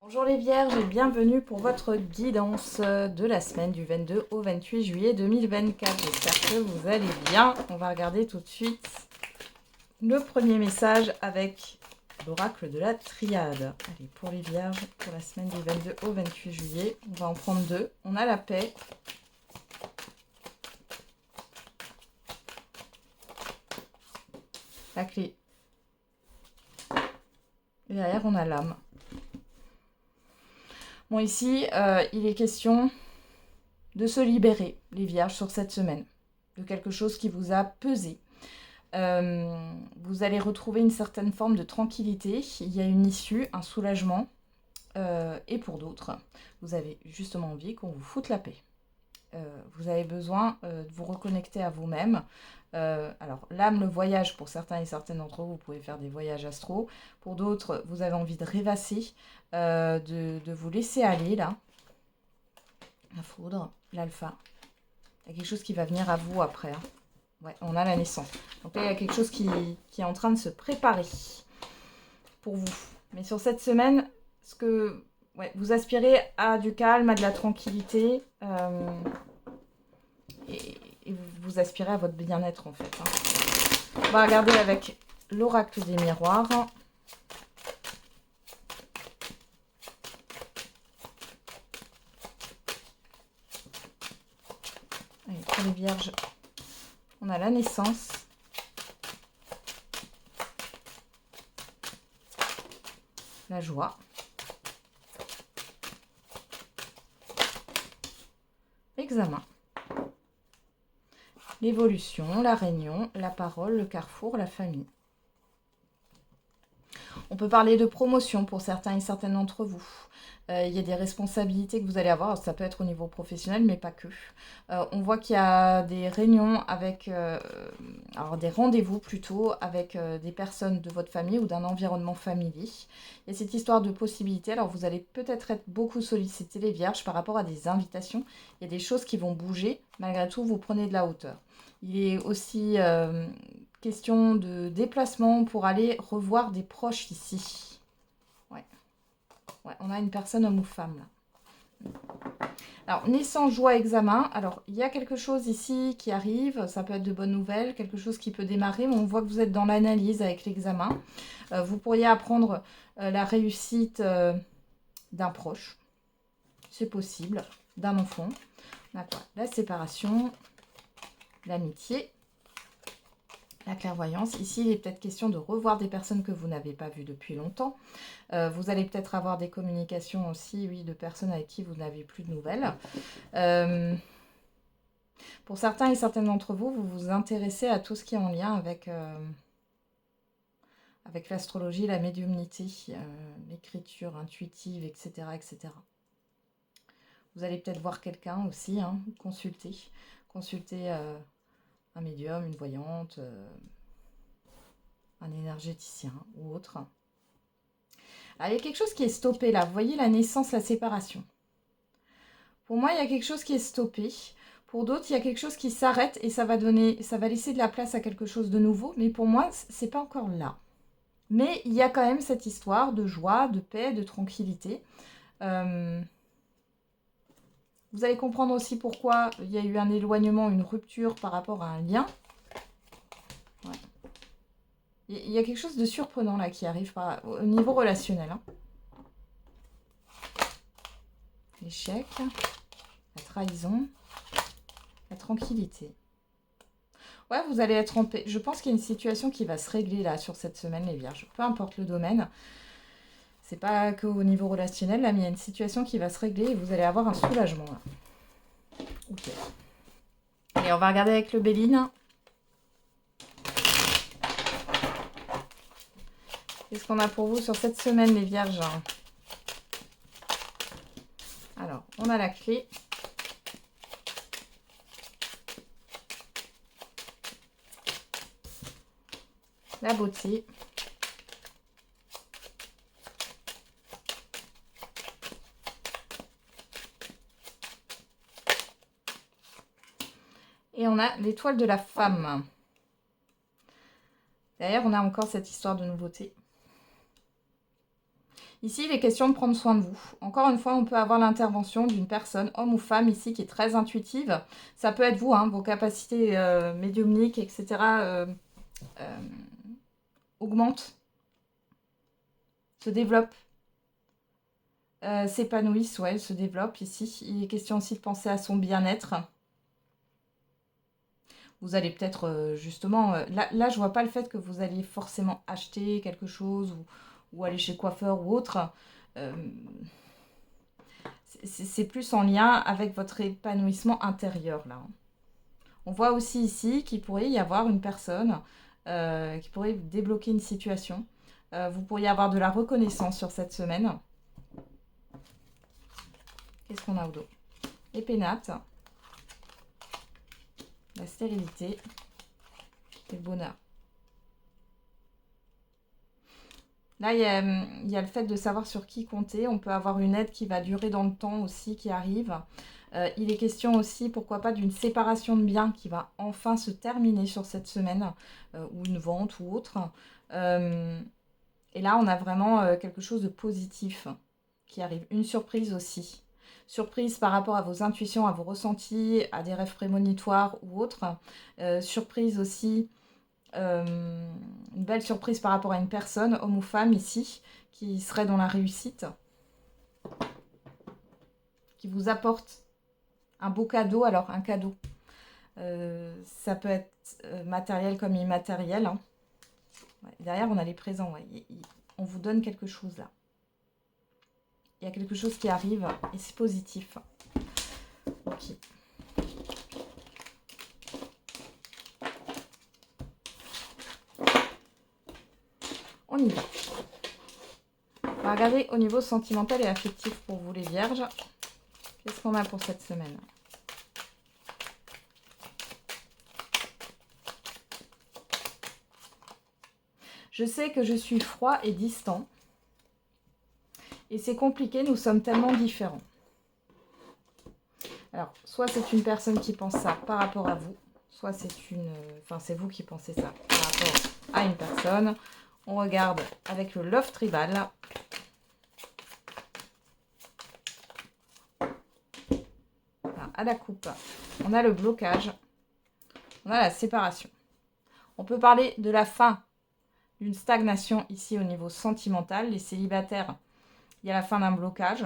Bonjour les Vierges et bienvenue pour votre guidance de la semaine du 22 au 28 juillet 2024. J'espère que vous allez bien. On va regarder tout de suite le premier message avec l'oracle de la triade. Allez, pour les Vierges, pour la semaine du 22 au 28 juillet, on va en prendre deux. On a la paix. La clé. Et derrière, on a l'âme. Bon, ici, il est question de se libérer, les Vierges, sur cette semaine, de quelque chose qui vous a pesé. Vous allez retrouver une certaine forme de tranquillité. Il y a une issue, un soulagement. Et pour d'autres, vous avez justement envie qu'on vous foute la paix. Vous avez besoin de vous reconnecter à vous-même. Alors, l'âme, le voyage, pour certains et certaines d'entre vous, vous pouvez faire des voyages astraux. Pour d'autres, vous avez envie de rêvasser, de vous laisser aller, là. La foudre, l'alpha. Il y a quelque chose qui va venir à vous après. Hein. Ouais, on a la naissance. Donc là, il y a quelque chose qui est en train de se préparer pour vous. Mais sur cette semaine, ce que vous aspirez à du calme, à de la tranquillité. Et vous aspirez à votre bien-être en fait. Hein. On va regarder avec l'oracle des miroirs. Allez, pour les vierges, on a la naissance. La joie. L'examen. L'évolution, la réunion, la parole, le carrefour, la famille. On peut parler de promotion pour certains et certaines d'entre vous. Il y a des responsabilités que vous allez avoir, ça peut être au niveau professionnel, mais pas que. On voit qu'il y a des réunions avec, alors des rendez-vous plutôt, avec des personnes de votre famille ou d'un environnement familier. Il y a cette histoire de possibilités, alors vous allez peut-être être beaucoup sollicité les vierges par rapport à des invitations. Il y a des choses qui vont bouger, malgré tout vous prenez de la hauteur. Il est aussi question de déplacement pour aller revoir des proches ici. Ouais, on a une personne homme ou femme là. Alors, naissance, joie, examen. Alors, il y a quelque chose ici qui arrive. Ça peut être de bonnes nouvelles, quelque chose qui peut démarrer. Mais on voit que vous êtes dans l'analyse avec l'examen. Vous pourriez apprendre la réussite d'un proche. C'est possible. D'un enfant. D'accord. La séparation. L'amitié. La clairvoyance. Ici, il est peut-être question de revoir des personnes que vous n'avez pas vues depuis longtemps. Vous allez peut-être avoir des communications aussi, oui, de personnes avec qui vous n'avez plus de nouvelles. Pour certains et certaines d'entre vous, vous vous intéressez à tout ce qui est en lien avec l'astrologie, la médiumnité, l'écriture intuitive, etc., etc. Vous allez peut-être voir quelqu'un aussi, hein, consulter un médium, une voyante, un énergéticien ou autre. Alors, il y a quelque chose qui est stoppé là. Vous voyez la naissance, la séparation. Pour moi, il y a quelque chose qui est stoppé. Pour d'autres, il y a quelque chose qui s'arrête et ça va laisser de la place à quelque chose de nouveau. Mais pour moi, c'est pas encore là. Mais il y a quand même cette histoire de joie, de paix, de tranquillité. Vous allez comprendre aussi pourquoi il y a eu un éloignement, une rupture par rapport à un lien. Ouais. Il y a quelque chose de surprenant là qui arrive au niveau relationnel. Hein. L'échec, la trahison, la tranquillité. Ouais, vous allez être en paix. Je pense qu'il y a une situation qui va se régler là sur cette semaine, les vierges. Peu importe le domaine. C'est pas qu'au niveau relationnel, là, mais il y a une situation qui va se régler et vous allez avoir un soulagement là. Ok. Allez, on va regarder avec le Béline. Qu'est-ce qu'on a pour vous sur cette semaine, les vierges? Alors, on a la clé. La beauté. Et on a l'étoile de la femme. Derrière, on a encore cette histoire de nouveauté. Ici, il est question de prendre soin de vous. Encore une fois, on peut avoir l'intervention d'une personne, homme ou femme, ici, qui est très intuitive. Ça peut être vous, hein, vos capacités médiumniques, etc. euh, augmentent, se développent, s'épanouissent, ouais, se développent ici. Il est question aussi de penser à son bien-être. Vous allez peut-être, justement... là, je vois pas le fait que vous alliez forcément acheter quelque chose ou aller chez le coiffeur ou autre. Euh, c'est plus en lien avec votre épanouissement intérieur, là. On voit aussi ici qu'il pourrait y avoir une personne qui pourrait débloquer une situation. Vous pourriez avoir de la reconnaissance sur cette semaine. Qu'est-ce qu'on a au dos? Les pénates, la stérilité et le bonheur. Là, il y a le fait de savoir sur qui compter. On peut avoir une aide qui va durer dans le temps aussi, qui arrive. Il est question aussi, pourquoi pas, d'une séparation de biens qui va enfin se terminer sur cette semaine, ou une vente ou autre. Et là, on a vraiment quelque chose de positif qui arrive. Une surprise aussi. Surprise par rapport à vos intuitions, à vos ressentis, à des rêves prémonitoires ou autres. Surprise aussi, une belle surprise par rapport à une personne, homme ou femme ici, qui serait dans la réussite, qui vous apporte un beau cadeau. Alors, un cadeau, ça peut être matériel comme immatériel. Hein. Ouais, derrière, on a les présents. Ouais. On vous donne quelque chose là. Il y a quelque chose qui arrive et c'est positif. Ok. On y va. On va regarder au niveau sentimental et affectif pour vous les vierges. Qu'est-ce qu'on a pour cette semaine? Je sais que je suis froid et distant. Et c'est compliqué, nous sommes tellement différents. Alors, soit c'est une personne qui pense ça par rapport à vous, soit c'est vous qui pensez ça par rapport à une personne. On regarde avec le Love Tribal. Alors, à la coupe, on a le blocage, on a la séparation. On peut parler de la fin d'une stagnation ici au niveau sentimental. Les célibataires, il y a la fin d'un blocage.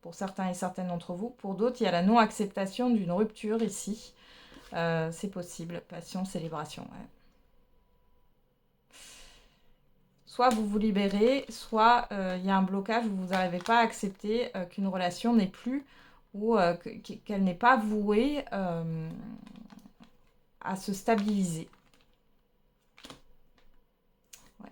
Pour certains et certaines d'entre vous. Pour d'autres, il y a la non-acceptation d'une rupture ici. C'est possible. Passion, célébration. Ouais. Soit vous vous libérez, soit il y a un blocage où vous n'arrivez pas à accepter qu'une relation n'est plus ou qu'elle n'est pas vouée à se stabiliser. Ouais.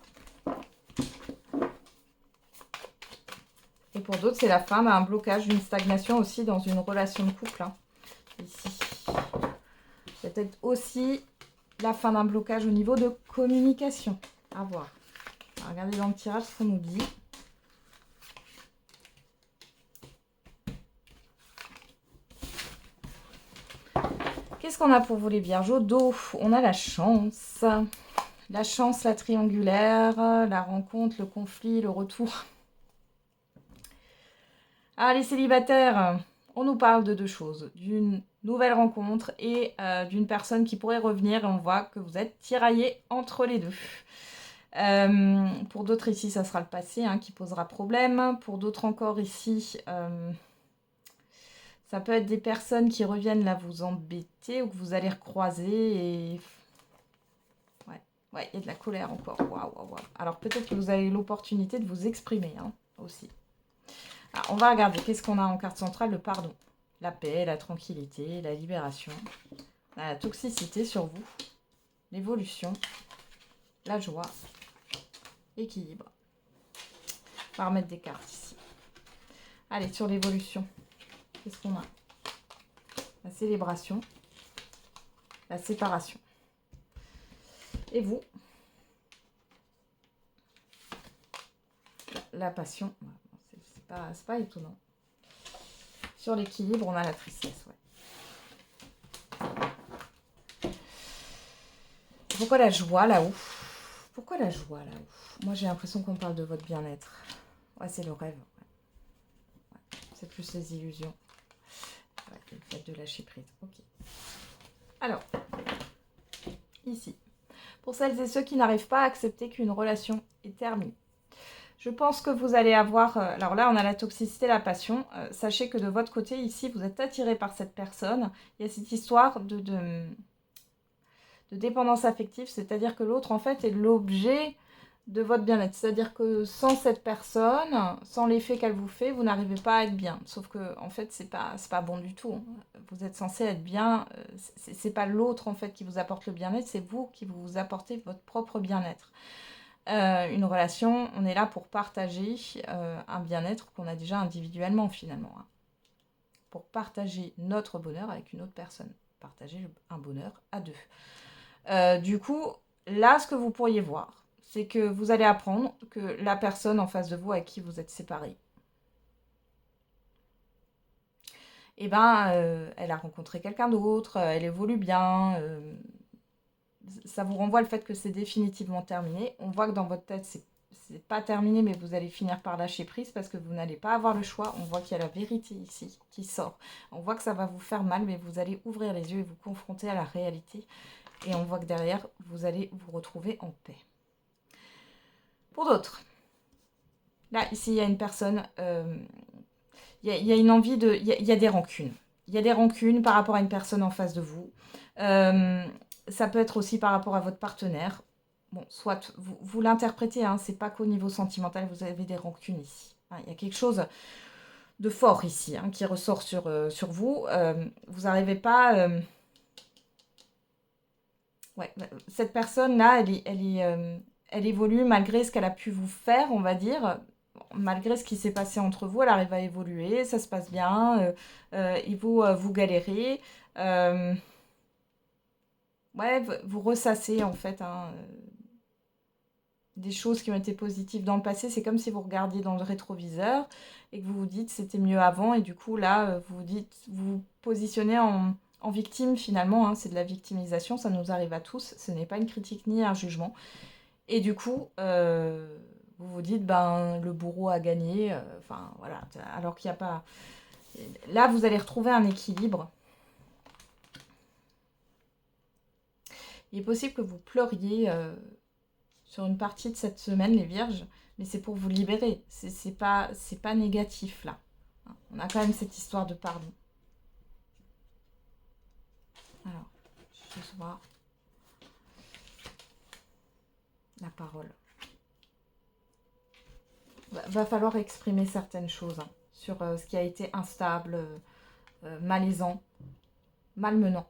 Et pour d'autres, c'est la fin d'un blocage, d'une stagnation aussi dans une relation de couple. Hein, ici. C'est peut-être aussi la fin d'un blocage au niveau de communication. À voir. On va regarder dans le tirage ce qu'on nous dit. Qu'est-ce qu'on a pour vous les vierges? Au dos, on a la chance. La chance, la triangulaire, la rencontre, le conflit, le retour. Ah, les célibataires, on nous parle de deux choses. D'une nouvelle rencontre et d'une personne qui pourrait revenir. Et on voit que vous êtes tiraillés entre les deux. Pour d'autres ici, ça sera le passé hein, qui posera problème. Pour d'autres encore ici, ça peut être des personnes qui reviennent là vous embêter ou que vous allez recroiser. Et ouais, il y a de la colère encore. Waouh. Alors peut-être que vous avez l'opportunité de vous exprimer hein, aussi. Alors, on va regarder, qu'est-ce qu'on a en carte centrale? Le pardon, la paix, la tranquillité, la libération, la toxicité sur vous, l'évolution, la joie, l'équilibre. On va remettre des cartes ici. Allez, sur l'évolution, qu'est-ce qu'on a? La célébration, la séparation. Et vous? La passion. C'est pas étonnant. Sur l'équilibre, on a la tristesse. Ouais. Pourquoi la joie là-haut? Pourquoi la joie là-haut? Moi, j'ai l'impression qu'on parle de votre bien-être. Ouais, c'est le rêve. Ouais. C'est plus les illusions. Ouais, le fait de lâcher prise. Ok. Alors, ici. Pour celles et ceux qui n'arrivent pas à accepter qu'une relation est terminée. Je pense que vous allez avoir... alors là, on a la toxicité, la passion. Sachez que de votre côté, ici, vous êtes attiré par cette personne. Il y a cette histoire de dépendance affective, c'est-à-dire que l'autre, en fait, est l'objet de votre bien-être. C'est-à-dire que sans cette personne, sans l'effet qu'elle vous fait, vous n'arrivez pas à être bien. Sauf que, en fait, c'est pas bon du tout. Vous êtes censé être bien. C'est pas l'autre, en fait, qui vous apporte le bien-être, c'est vous qui vous apportez votre propre bien-être. Une relation, on est là pour partager un bien-être qu'on a déjà individuellement, finalement. Hein. Pour partager notre bonheur avec une autre personne. Partager un bonheur à deux. Du coup, là, ce que vous pourriez voir, c'est que vous allez apprendre que la personne en face de vous avec qui vous êtes séparés, eh ben, elle a rencontré quelqu'un d'autre, elle évolue bien. Ça vous renvoie le fait que c'est définitivement terminé. On voit que dans votre tête, c'est pas terminé, mais vous allez finir par lâcher prise parce que vous n'allez pas avoir le choix. On voit qu'il y a la vérité ici qui sort. On voit que ça va vous faire mal, mais vous allez ouvrir les yeux et vous confronter à la réalité. Et on voit que derrière, vous allez vous retrouver en paix. Pour d'autres, là, ici, il y a une personne, il y a une envie de... Il y a des rancunes. Il y a des rancunes par rapport à une personne en face de vous. Ça peut être aussi par rapport à votre partenaire. Bon, soit vous l'interprétez, hein, c'est pas qu'au niveau sentimental, vous avez des rancunes ici. Hein, il y a quelque chose de fort ici hein, qui ressort sur vous. Vous n'arrivez pas... ouais, cette personne-là, elle évolue malgré ce qu'elle a pu vous faire, on va dire. Malgré ce qui s'est passé entre vous, elle arrive à évoluer, ça se passe bien, et vous galérez. Ouais, vous ressassez en fait hein, des choses qui ont été positives dans le passé. C'est comme si vous regardiez dans le rétroviseur et que vous vous dites c'était mieux avant. Et du coup, là, vous vous positionnez en victime finalement. Hein, c'est de la victimisation, ça nous arrive à tous. Ce n'est pas une critique ni un jugement. Et du coup, vous vous dites, ben, le bourreau a gagné. Enfin, voilà. Alors qu'il n'y a pas... Là, vous allez retrouver un équilibre. Il est possible que vous pleuriez sur une partie de cette semaine, les vierges, mais c'est pour vous libérer. C'est pas négatif, là. On a quand même cette histoire de pardon. Alors, je vais voir la parole. Va falloir exprimer certaines choses hein, sur ce qui a été instable, malaisant, malmenant.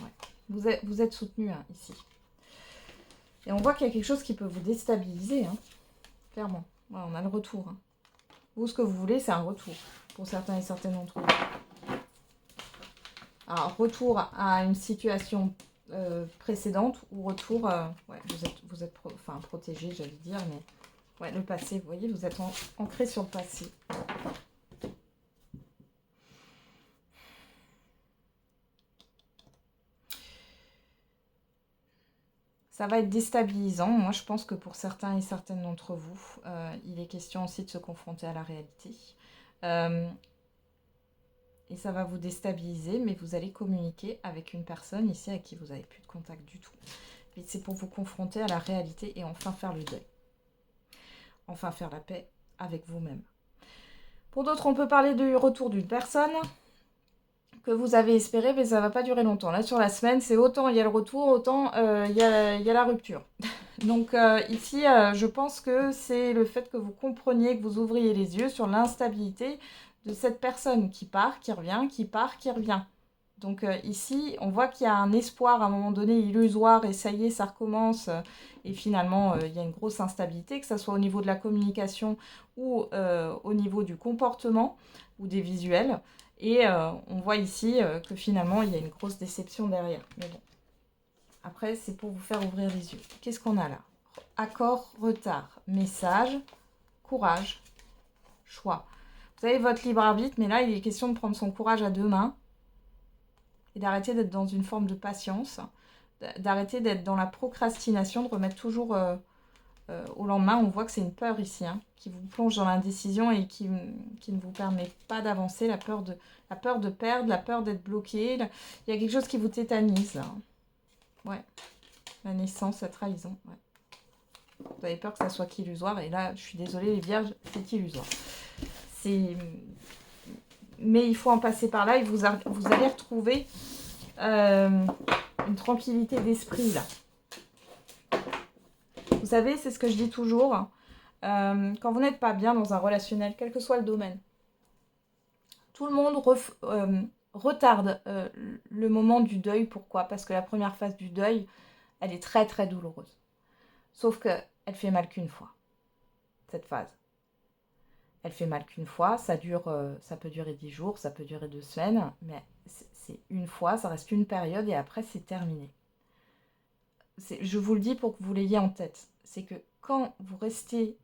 Ouais. Vous êtes soutenu hein, ici. Et on voit qu'il y a quelque chose qui peut vous déstabiliser, hein, clairement. Ouais, on a le retour. Hein. Vous, ce que vous voulez, c'est un retour, pour certains et certaines d'entre vous. Alors, retour à une situation précédente ou retour... ouais, vous êtes protégé, j'allais dire, mais... Ouais, le passé, vous voyez, vous êtes ancré sur le passé. Ça va être déstabilisant. Moi, je pense que pour certains et certaines d'entre vous, il est question aussi de se confronter à la réalité. Et ça va vous déstabiliser, mais vous allez communiquer avec une personne ici avec qui vous n'avez plus de contact du tout. Et c'est pour vous confronter à la réalité et enfin faire le deuil. Enfin faire la paix avec vous-même. Pour d'autres, on peut parler du retour d'une personne que vous avez espéré, mais ça ne va pas durer longtemps. Là, sur la semaine, c'est autant il y a le retour, autant il y a la rupture. Donc ici, je pense que c'est le fait que vous compreniez, que vous ouvriez les yeux sur l'instabilité de cette personne qui part, qui revient, qui part, qui revient. Donc ici, on voit qu'il y a un espoir à un moment donné illusoire et ça y est, ça recommence. Et finalement, il y a une grosse instabilité, que ce soit au niveau de la communication ou au niveau du comportement ou des visuels. Et on voit ici que finalement, il y a une grosse déception derrière. Mais bon, après, c'est pour vous faire ouvrir les yeux. Qu'est-ce qu'on a là? Accord, retard, message, courage, choix. Vous avez votre libre arbitre, mais là, il est question de prendre son courage à deux mains et d'arrêter d'être dans une forme de patience, d'arrêter d'être dans la procrastination, de remettre toujours au lendemain, on voit que c'est une peur ici, hein, qui vous plonge dans l'indécision et qui ne vous permet pas d'avancer, la peur de perdre, la peur d'être bloqué. Il y a quelque chose qui vous tétanise, là. Ouais, la naissance, la trahison, ouais. Vous avez peur que ça soit qu'illusoire, et là, je suis désolée, les vierges, c'est illusoire. Mais il faut en passer par là, et vous allez retrouver une tranquillité d'esprit, là. Vous savez, c'est ce que je dis toujours, quand vous n'êtes pas bien dans un relationnel, quel que soit le domaine, tout le monde retarde le moment du deuil. Pourquoi? Parce que la première phase du deuil, elle est très très douloureuse. Sauf qu'elle fait mal qu'une fois, cette phase. Elle fait mal qu'une fois, ça peut durer 10 jours, ça peut durer 2 semaines, mais c'est une fois, ça reste une période et après c'est terminé. Je vous le dis pour que vous l'ayez en tête. C'est que quand vous restez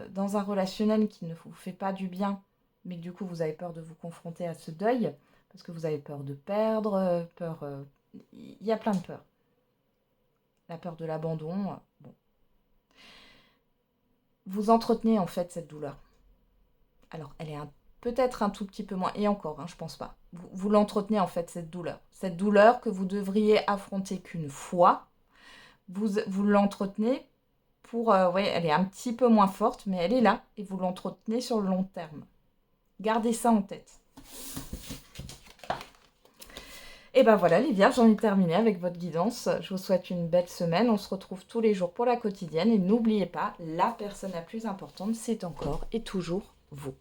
dans un relationnel qui ne vous fait pas du bien, mais que du coup vous avez peur de vous confronter à ce deuil, parce que vous avez peur de perdre, il y a plein de peurs. La peur de l'abandon, bon. Vous entretenez en fait cette douleur. Alors, elle est peut-être un tout petit peu moins, et encore, hein, je pense pas. Vous l'entretenez en fait, cette douleur. Cette douleur que vous devriez affronter qu'une fois, vous l'entretenez pour... ouais, elle est un petit peu moins forte, mais elle est là, et vous l'entretenez sur le long terme. Gardez ça en tête. Et ben voilà les vierges, j'en ai terminé avec votre guidance. Je vous souhaite une belle semaine. On se retrouve tous les jours pour la quotidienne. Et n'oubliez pas, la personne la plus importante, c'est encore et toujours vous.